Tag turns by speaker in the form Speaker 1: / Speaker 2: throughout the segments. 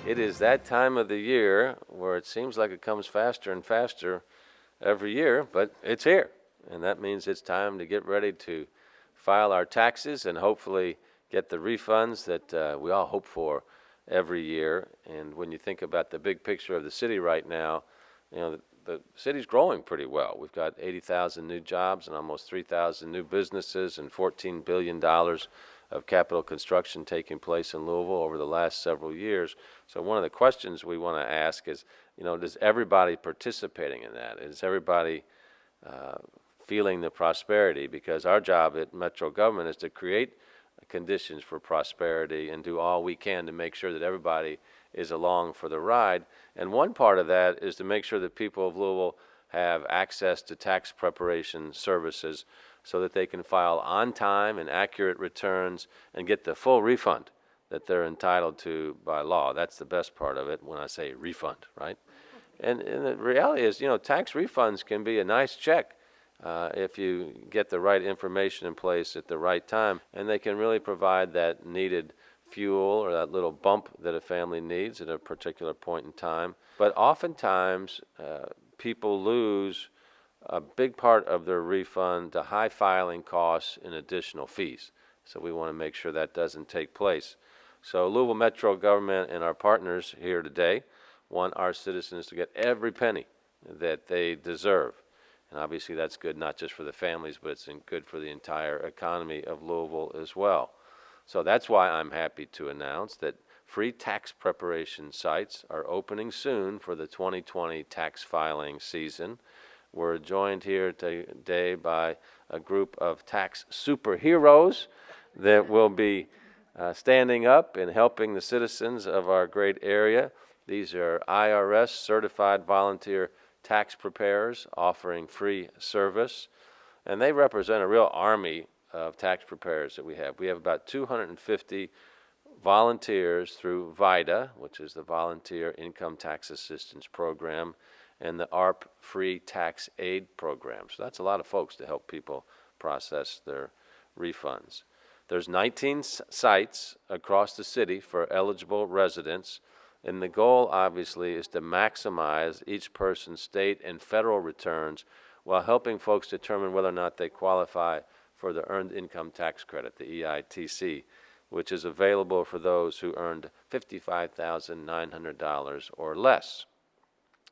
Speaker 1: It is that time of the year where it seems like it comes faster and faster every year, but it's here. And that means it's time to get ready to file our taxes and hopefully get the refunds that we all hope for every year. And when you think about the big picture of the city right now, the city's growing pretty well. We've got 80,000 new jobs and almost 3,000 new businesses and $14 billion of capital construction taking place in Louisville over the last several years. So one of the questions we want to ask is, does everybody participating in that? Is everybody feeling the prosperity? Because our job at Metro government is to create conditions for prosperity and do all we can to make sure that everybody is along for the ride. And one part of that is to make sure that people of Louisville have access to tax preparation services so that they can file on time and accurate returns and get the full refund that they're entitled to by law. That's the best part of it when I say refund, right? And the reality is, tax refunds can be a nice check if you get the right information in place at the right time, and they can really provide that needed fuel or that little bump that a family needs at a particular point in time. But oftentimes, people lose a big part of their refund to high filing costs and additional fees. So we want to make sure that doesn't take place. So Louisville Metro government and our partners here today want our citizens to get every penny that they deserve. And obviously that's good not just for the families, but it's good for the entire economy of Louisville as well. So that's why I'm happy to announce that free tax preparation sites are opening soon for the 2020 tax filing season. We're joined here today by a group of tax superheroes that will be standing up and helping the citizens of our great area. These are IRS certified volunteer tax preparers offering free service, and they represent a real army of tax preparers that we have. We have about 250 volunteers through VITA, which is the Volunteer Income Tax Assistance Program, and the ARP Free Tax Aid Program. So that's a lot of folks to help people process their refunds. There's 19 sites across the city for eligible residents, and the goal obviously is to maximize each person's state and federal returns while helping folks determine whether or not they qualify for the Earned Income Tax Credit, the EITC, which is available for those who earned $55,900 or less.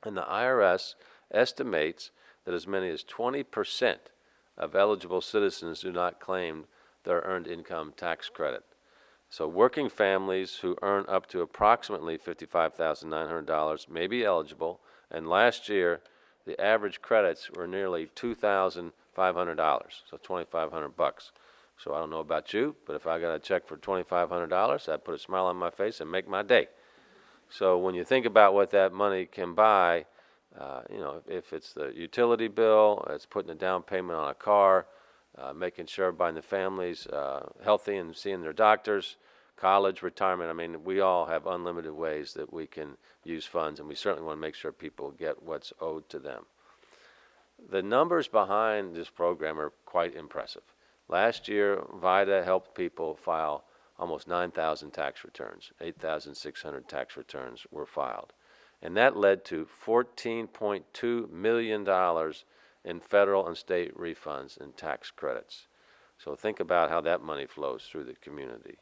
Speaker 1: And the IRS estimates that as many as 20% of eligible citizens do not claim their earned income tax credit. So working families who earn up to approximately $55,900 may be eligible, and last year the average credits were nearly $2,500, so $2,500. So I don't know about you, but if I got a check for $2,500, that'd put a smile on my face and make my day. So when you think about what that money can buy, if it's the utility bill, it's putting a down payment on a car, making sure everybody in the family's healthy and seeing their doctors, college, retirement. I mean, we all have unlimited ways that we can use funds, and we certainly want to make sure people get what's owed to them. The numbers behind this program are quite impressive. Last year, VITA helped people file almost 9,000 tax returns. 8,600 tax returns were filed. And that led to $14.2 million in federal and state refunds and tax credits. So think about how that money flows through the community.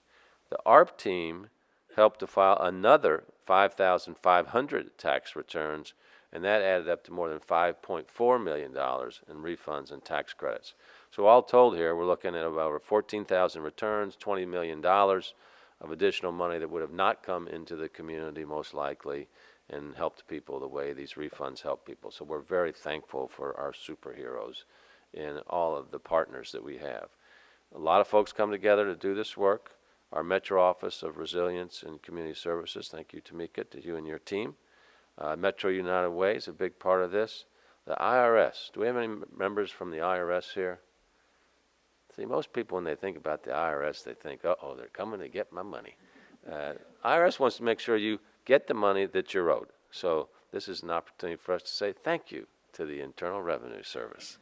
Speaker 1: The ARP team helped to file another 5,500 tax returns, and that added up to more than $5.4 million in refunds and tax credits. So all told here, we're looking at about over 14,000 returns, $20 million of additional money that would have not come into the community most likely and helped people the way these refunds help people. So we're very thankful for our superheroes in all of the partners that we have. A lot of folks come together to do this work. Our Metro Office of Resilience and Community Services, thank you, Tamika, to you and your team. Metro United Way is a big part of this. The IRS, do we have any members from the IRS here? See, most people, when they think about the IRS, they think, uh-oh, they're coming to get my money. IRS wants to make sure you get the money that you're owed. So this is an opportunity for us to say thank you to the Internal Revenue Service.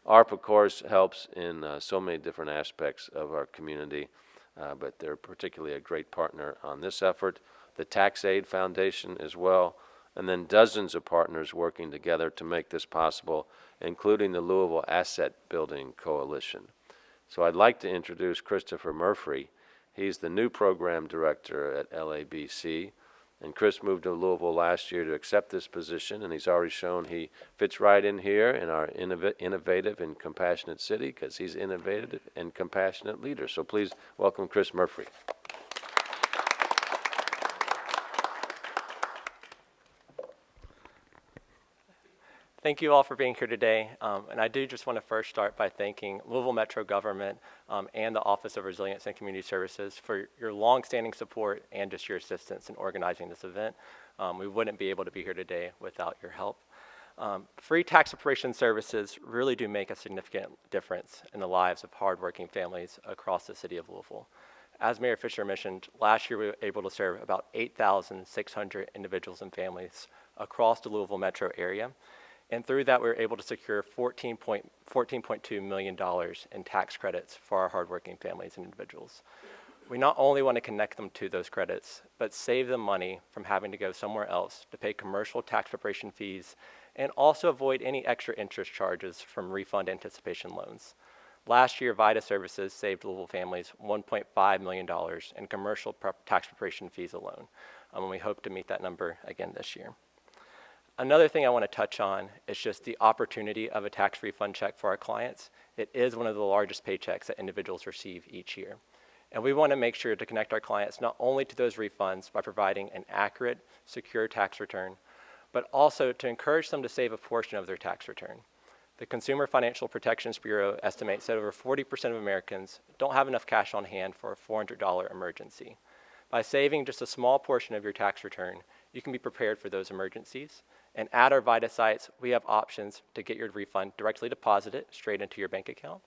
Speaker 1: ARP, of course, helps in so many different aspects of our community, but they're particularly a great partner on this effort. the Tax Aid Foundation as well, and then dozens of partners working together to make this possible, including the Louisville Asset Building Coalition. So I'd like to introduce Christopher Murphy. He's the new program director at LABC. And Chris moved to Louisville last year to accept this position, and he's already shown he fits right in here in our innovative and compassionate city, because he's innovative and compassionate leader. So please welcome Chris Murphy.
Speaker 2: Thank you all for being here today. And I do just want to first start by thanking Louisville Metro Government and the Office of Resilience and Community Services for your longstanding support and just your assistance in organizing this event. We wouldn't be able to be here today without your help. Free tax preparation services really do make a significant difference in the lives of hardworking families across the city of Louisville. As Mayor Fisher mentioned, last year we were able to serve about 8,600 individuals and families across the Louisville metro area. And through that, we were able to secure $14.2 million in tax credits for our hardworking families and individuals. We not only want to connect them to those credits, but save them money from having to go somewhere else to pay commercial tax preparation fees and also avoid any extra interest charges from refund anticipation loans. Last year, VITA Services saved Louisville families $1.5 million in commercial tax preparation fees alone, and we hope to meet that number again this year. Another thing I want to touch on is just the opportunity of a tax refund check for our clients. It is one of the largest paychecks that individuals receive each year. And we want to make sure to connect our clients not only to those refunds by providing an accurate, secure tax return, but also to encourage them to save a portion of their tax return. The Consumer Financial Protections Bureau estimates that over 40% of Americans don't have enough cash on hand for a $400 emergency. By saving just a small portion of your tax return, you can be prepared for those emergencies. And at our VITA sites, we have options to get your refund directly deposited straight into your bank account,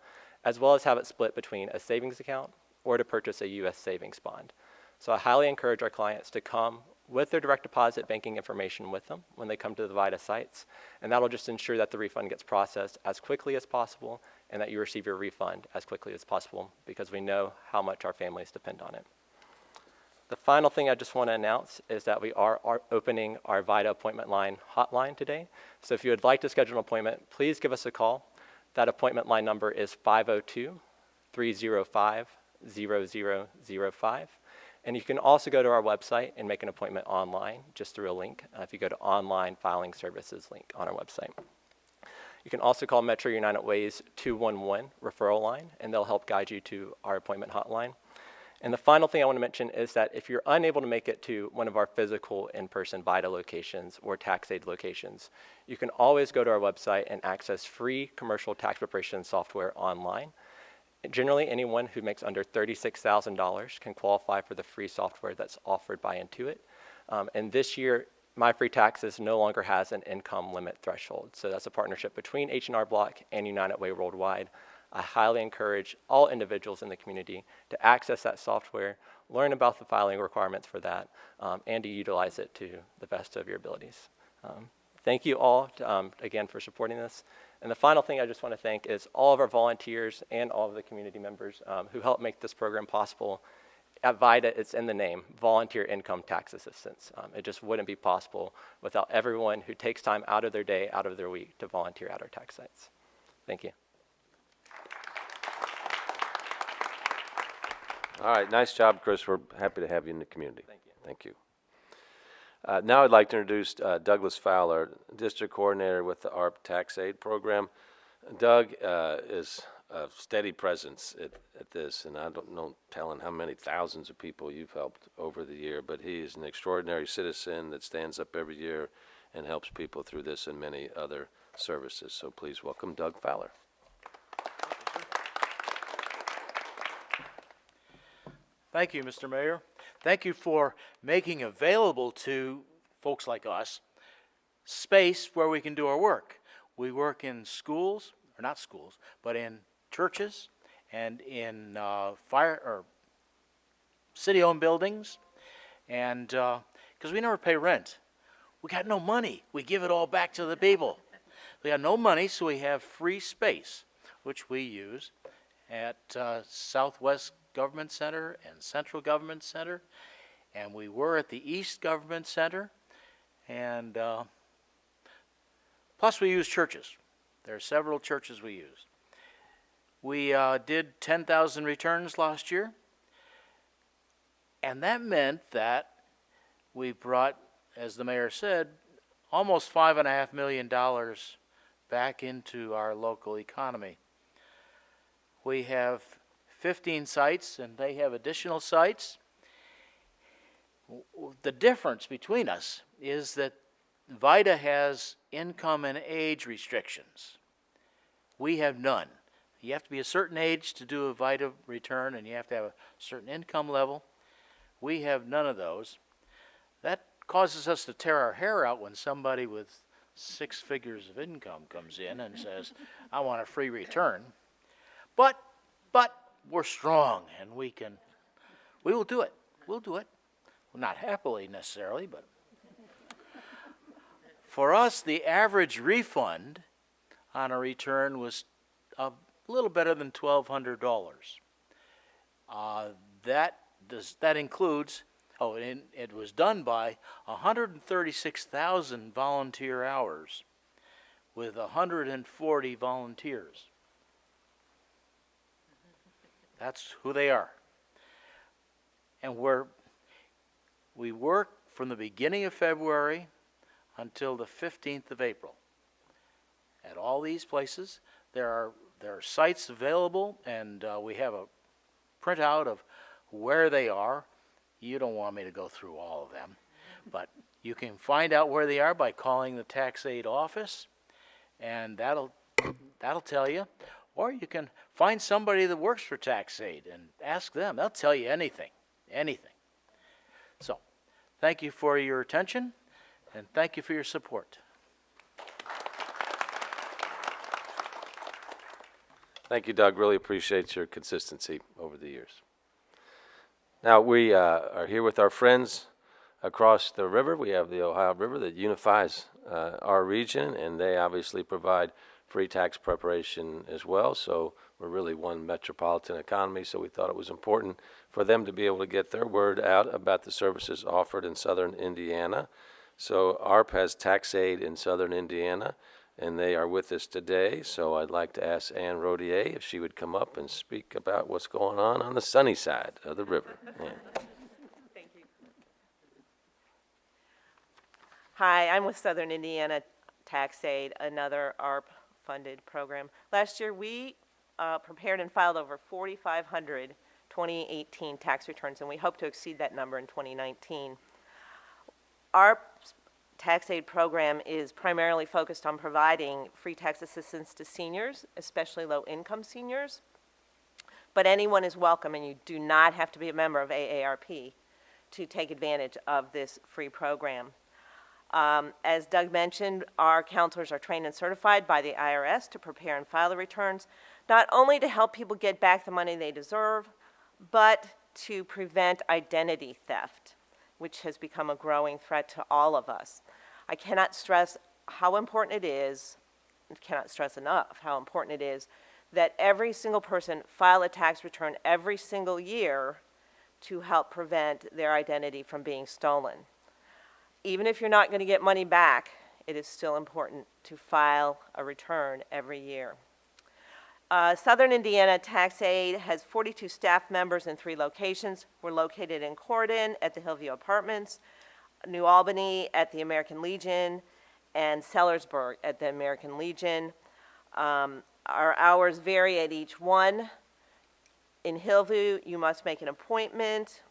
Speaker 2: as well as have it split between a savings account or to purchase a U.S. savings bond. So I highly encourage our clients to come with their direct deposit banking information with them when they come to the VITA sites, and that'll just ensure that the refund gets processed as quickly as possible and that you receive your refund as quickly as possible, because we know how much our families depend on it. The final thing I just want to announce is that we are opening our VITA appointment line hotline today. So if you would like to schedule an appointment, please give us a call. That appointment line number is 502-305-0005. And you can also go to our website and make an appointment online just through a link. If you go to online filing services link on our website. You can also call Metro United Way's 211 referral line, and they'll help guide you to our appointment hotline. And the final thing I want to mention is that if you're unable to make it to one of our physical in-person VITA locations or tax aid locations, you can always go to our website and access free commercial tax preparation software online. Generally, anyone who makes under $36,000 can qualify for the free software that's offered by Intuit. And this year, My Free Taxes no longer has an income limit threshold. So that's a partnership between H&R Block and United Way Worldwide. I highly encourage all individuals in the community to access that software, learn about the filing requirements for that, and to utilize it to the best of your abilities. Thank you all, again, for supporting this. And the final thing I just want to thank is all of our volunteers and all of the community members who helped make this program possible. At VITA, it's in the name, Volunteer Income Tax Assistance. It just wouldn't be possible without everyone who takes time out of their day, out of their week to volunteer at our tax sites. Thank you.
Speaker 1: All right, nice job, Chris. We're happy to have you in the community.
Speaker 2: Thank you.
Speaker 1: Thank you. Now I'd like to introduce Douglas Fowler, District Coordinator with the ARP Tax Aid Program. Doug is a steady presence at this, and I don't know telling how many thousands of people you've helped over the year, but he is an extraordinary citizen that stands up every year and helps people through this and many other services. So please welcome Doug Fowler.
Speaker 3: Thank you, Mr. Mayor. Thank you for making available to folks like us space where we can do our work. We work in schools, or not schools, but in churches and in fire or city-owned buildings, and because we never pay rent. We got no money. We give it all back to the people. We got no money, so we have free space, which we use at Southwest Government Center and Central Government Center, And we were at the East Government Center, and plus we use churches. There are several churches we use. We did 10,000 returns last year, and that meant that we brought, as the mayor said, almost $5.5 million back into our local economy. We have 15 sites, and they have additional sites. The difference between us is that VITA has income and age restrictions. We have none. You have to be a certain age to do a VITA return, and you have to have a certain income level. We have none of those. That causes us to tear our hair out when somebody with 6 figures of income comes in and says, I want a free return. But we're strong, and we will do it. We'll do it. Well, not happily necessarily, but for us, the average refund on a return was a little better than $1,200. That includes, it was done by 136,000 volunteer hours with 140 volunteers. That's who they are. And we work from the beginning of February until the 15th of April. At all these places, there are sites available, and we have a printout of where they are. You don't want me to go through all of them, but you can find out where they are by calling the tax aid office, and that'll tell you. Or you can find somebody that works for tax aid and ask them. They'll tell you anything. So, thank you for your attention, and thank you for your support.
Speaker 1: Thank you, Doug. Really appreciate your consistency over the years. Now, we are here with our friends across the river. We have the Ohio River that unifies our region, and they obviously provide free tax preparation as well. So we're really one metropolitan economy, so we thought it was important for them to be able to get their word out about the services offered in southern Indiana. So ARP has tax aid in southern Indiana, and they are with us today. So I'd like to ask Ann Rodier if she would come up and speak about what's going on the sunny side of the river. Ann.
Speaker 4: Thank you. Hi, I'm with Southern Indiana Tax Aid, another ARP-funded program. Last year, we prepared and filed over 4,500 2018 tax returns, and we hope to exceed that number in 2019. ARP's tax aid program is primarily focused on providing free tax assistance to seniors, especially low-income seniors. But anyone is welcome, and you do not have to be a member of AARP to take advantage of this free program. As Doug mentioned, our counselors are trained and certified by the IRS to prepare and file the returns, not only to help people get back the money they deserve, but to prevent identity theft, which has become a growing threat to all of us. I cannot stress how important it is, cannot stress enough how important it is that every single person file a tax return every single year to help prevent their identity from being stolen. Even if you're not going to get money back, it is still important to file a return every year. Southern Indiana Tax Aid has 42 staff members in 3 locations. We're located in Corydon at the Hillview Apartments, New Albany at the American Legion, and Sellersburg at the American Legion. Our hours vary at each one. In Hillview, you must make an appointment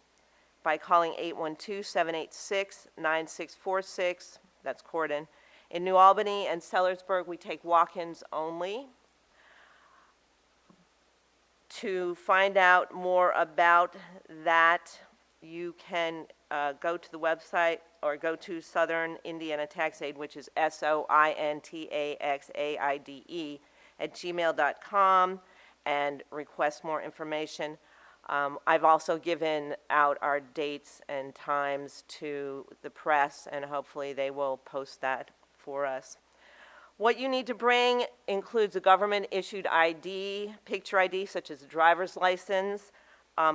Speaker 4: by calling 812-786-9646. That's Corydon. In New Albany and Sellersburg, we take walk-ins only. To find out more about that, you can go to the website or go to Southern Indiana Tax Aid, which is SOINTAXAIDE @gmail.com, and request more information. I've also given out our dates and times to the press, and hopefully they will post that for us. What you need to bring includes a government-issued ID, picture ID, such as a driver's license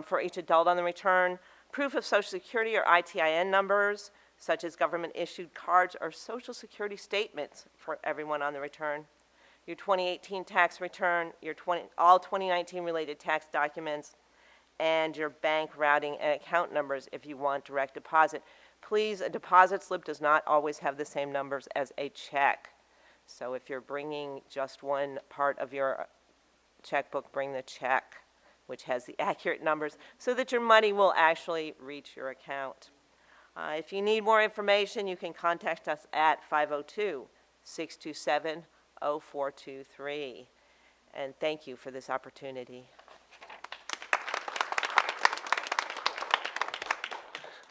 Speaker 4: for each adult on the return, Proof of Social Security or ITIN numbers, such as government-issued cards or Social Security statements for everyone on the return. Your 2018 tax return, all 2019 related tax documents, and your bank routing and account numbers if you want direct deposit. Please, a deposit slip does not always have the same numbers as a check. So if you're bringing just one part of your checkbook, bring the check, which has the accurate numbers, so that your money will actually reach your account. If you need more information, you can contact us at 502-627-0423. And thank you for this opportunity.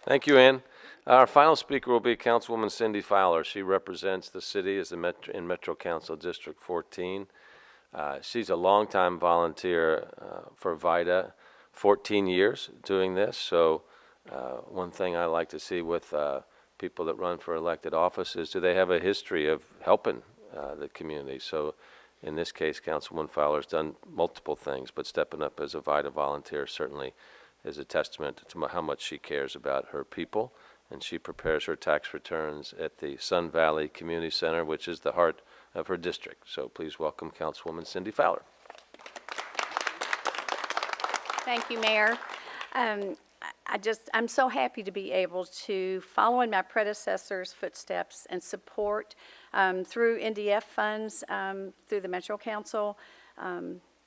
Speaker 1: Thank you, Ann. Our final speaker will be Councilwoman Cindy Fowler. She represents the city as in Metro Council District 14. She's a longtime volunteer for VITA, 14 years doing this. So one thing I like to see with people that run for elected office is, do they have a history of helping the community? So in this case, Councilwoman Fowler's done multiple things, but stepping up as a VITA volunteer certainly is a testament to how much she cares about her people. And she prepares her tax returns at the Sun Valley Community Center, which is the heart of her district. So please welcome Councilwoman Cindy Fowler.
Speaker 5: Thank you, Mayor. I'm so happy to be able to follow in my predecessor's footsteps and support through NDF funds, through the Metro Council,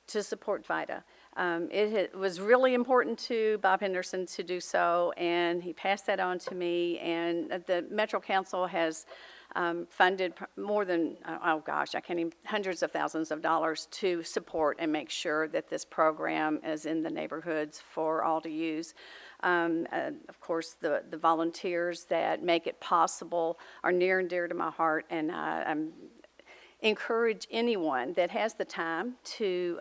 Speaker 5: to support VITA. It was really important to Bob Henderson to do so, and he passed that on to me, and the Metro Council has funded more than, oh gosh, I can't even, hundreds of thousands of dollars to support and make sure that this program is in the neighborhoods for all to use. Of course, the volunteers that make it possible are near and dear to my heart, and I'm encourage anyone that has the time to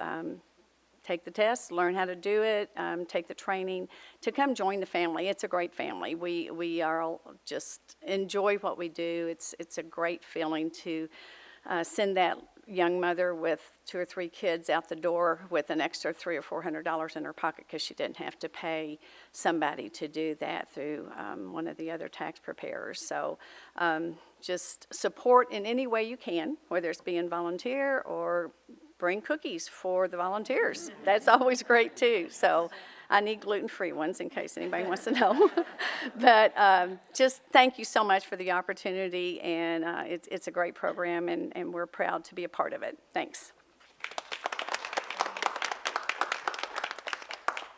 Speaker 5: take the test, learn how to do it, take the training, to come join the family. It's a great family. We are all just enjoy what we do. It's a great feeling to send that young mother with 2 or 3 kids out the door with an extra $300 or $400 in her pocket because she didn't have to pay somebody to do that through one of the other tax preparers. So just support in any way you can, whether it's being volunteer or bring cookies for the volunteers. That's always great too. So I need gluten-free ones in case anybody wants to know. But just thank you so much for the opportunity, and it's a great program, and we're proud to be a part of it. Thanks.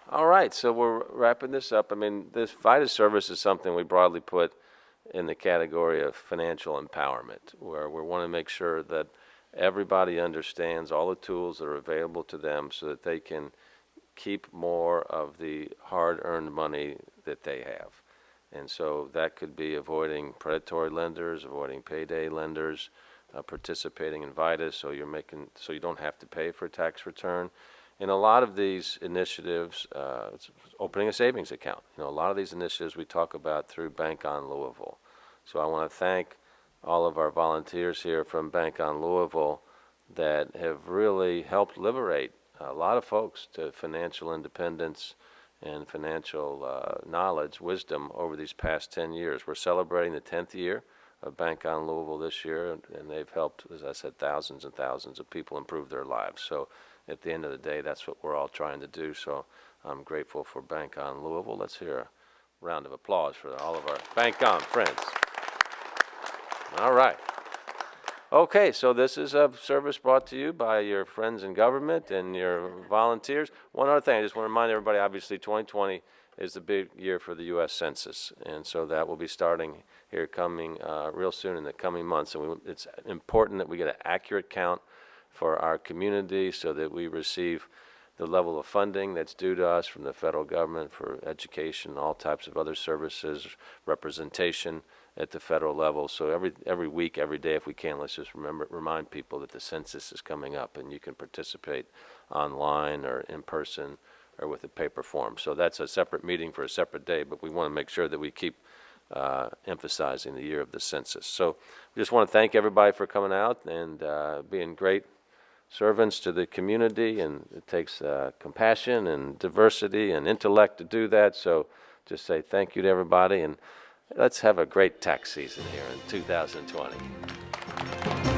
Speaker 1: All right, so we're wrapping this up. I mean, this VITA service is something we broadly put in the category of financial empowerment, where we want to make sure that everybody understands all the tools that are available to them so that they can keep more of the hard-earned money that they have. And so that could be avoiding predatory lenders, avoiding payday lenders, participating in VITA so you don't have to pay for a tax return. In a lot of these initiatives, it's opening a savings account. You know, a lot of these initiatives we talk about through Bank on Louisville. So I want to thank all of our volunteers here from Bank on Louisville that have really helped liberate a lot of folks to financial independence and financial knowledge, wisdom over these past 10 years. We're celebrating the 10th year of Bank on Louisville this year, and they've helped, as I said, thousands and thousands of people improve their lives. So at the end of the day, that's what we're all trying to do. So I'm grateful for Bank on Louisville. Let's hear a round of applause for all of our Bank on friends. All right. Okay, so this is a service brought to you by your friends in government and your volunteers. One other thing, I just want to remind everybody, obviously 2020 is the big year for the U.S. Census, and so that will be starting here coming real soon in the coming months. And it's important that we get an accurate count for our community so that we receive the level of funding that's due to us from the federal government for education, all types of other services, representation at the federal level. So every week, every day, if we can, let's just remind people that the census is coming up, and you can participate online or in person or with a paper form. So that's a separate meeting for a separate day, but we want to make sure that we keep emphasizing the year of the census. So we just want to thank everybody for coming out and being great servants to the community, and it takes compassion and diversity and intellect to do that. So just say thank you to everybody, and let's have a great tax season here in 2020.